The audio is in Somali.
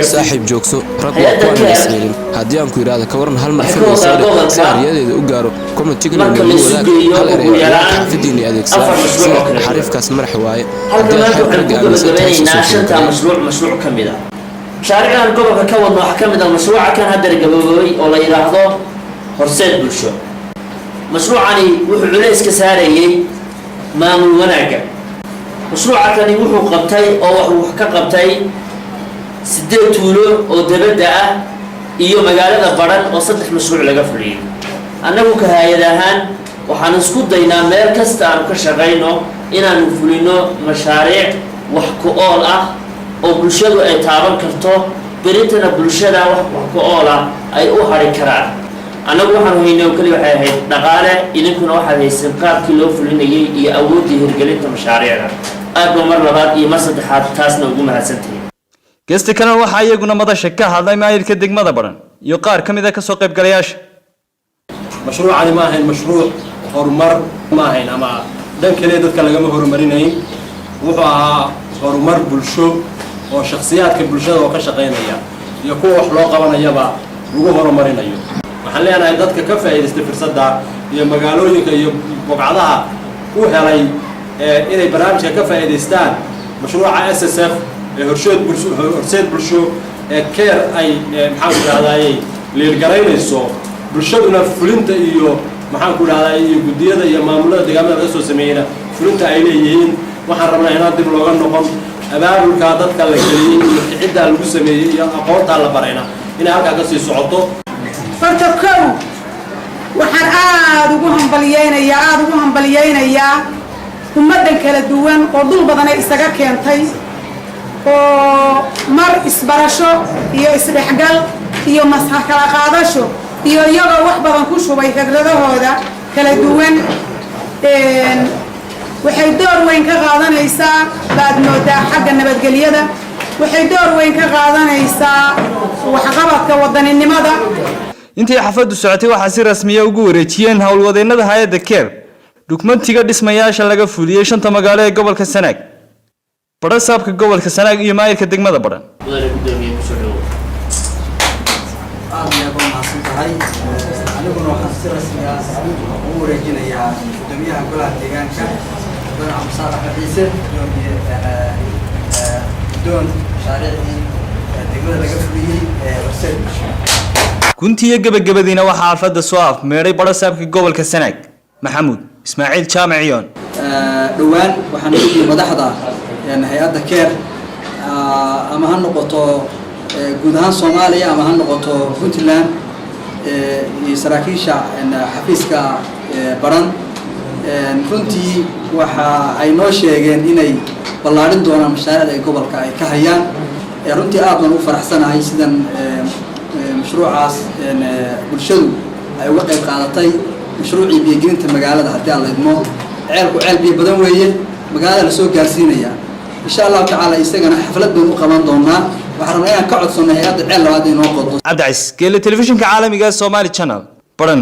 saaxiib joogso rag waa ku anaysiin haddii aan ku yiraahdo ka waran hal mar fil soo saariyadeeda u gaaro kuma tigno wadaag hal eray xafidiini adeegsan xariifkaas marax waaye مشروع كامل شارعنا القبر كون واحد كامل المشروع كان هذا الجبوي ولا يلاحظه هرسل بالشو مشروعني وحوليس كساري ما من وناقة مشروع كان يوحو قبتي أو وحكا قبتي سديت له أو دبدأ إيو مقالة برد وصدح مشروع لقفلين أنه كهايدهان وحنسكت دينا مركز تارو كشغينو إنا نفلينو مشاريع وحكو أول أو بلشدو أي تابن كرتو بريتنا بلشدا وحكو أول أي أوحري كرار أنا waxaan weynaa kali waxay ahayd dhaqaale idinkuna waxa haysan qaabkii loo fulinayay iyo awoodii hirgelinta mashaariicda aad mar labaad iyo mar saddexaad taasna ugu mahadsantahay geesta kale waxa iyaguna madasha ka hadlay maayirka degmada baran iyo qaar kamid ah ka soo qayb galayaasha mashruucani ma ahayn mashruuc horumar ma ahayn ama dan kale dadka laga horumarinayn wuxuu ahaa horumar bulsho oo shakhsiyaadka bulshada oo ka shaqeynaya iyo kuwa wax loo qabanayaba lagu horumarinayo waxaan leenahay dadka ka faa'iideystay fursadda iyo magaalooyinka iyo bogcadaha u helay inay barnaamijka ka faa'iideystaan mashruuca SSF horseed bulsho care ay maxaan ku raadayay leergaraynayso bulshaduna fulinta iyo maxaan ku raadayay iyo gudiyada iyo maamulada deegaanada laga soo sameeyay fulinta ay leeyihiin waxaan rabnaa in dib looga noqon abaabulka dadka la geliyay iyo cidda lagu sameeyay iyo aqoonta la barayna in halka ka sii socoto فرتكو وحن ugu hambaliyeenayaa ummadan kala duwan oo dul badan ay isaga keentay oo mar isbarasho iyo isdhexgal iyo maskax kala qaadasho iyo iyagoo wax badan ku shubay fikradahooda kala duwan waxay door weyn ka qaadanaysaa baad moodaa xagga nabadgelyada waxay door weyn ka qaadanaysaa waxqabadka wadaninimada intii xafadu socotay waxa si rasmi ah ugu wareejiyeen hawlwadeennada hay'adda care dukumentiga dhismayaasha laga fuliyay shanta magaalo ee gobolka Sanaag barasaabka gobolka Sanaag iyo maayirka degmada Baran aniguna waxaan si rasmi ah ugu wareejinayaa guddoomiyaha golaha deegaanka Madaxweyne Cabdi Xadiise iyo doon mashaariicii degmada laga fuliyay horseed kuntiya gabagabadiina waxa xafada soo afmeeray barasaabka gobolka Sanaag Maxamuud Ismaaciil Jaamaciyoon dhawaan waxaan u madaxda hay'adda care ama ha noqoto guud ahaan Soomaaliya ama ha noqoto Puntland iyo saraakiisha xafiiska Baran runtii waxa ay noo sheegeen inay ballaarin doonaan mashaariicda ay gobolka ay ka hayaan runtii aad baan u faraxsanahay sidan mashruucaas bulshadu ay uga qayb qaadatay mashruucii biyagelinta magaalada haddii aan la idmo ceelku ceel biyo badan weeye magaalada la soo gaarsiinaya insha Allah tacaala isagana xaflad baan u qaban doonaa waxaan rabnaa inaan ka codsano hay'adda ceel labaad inoo qodo Cabdi Ciis Geele telefishinka caalamiga Somali Channel Baran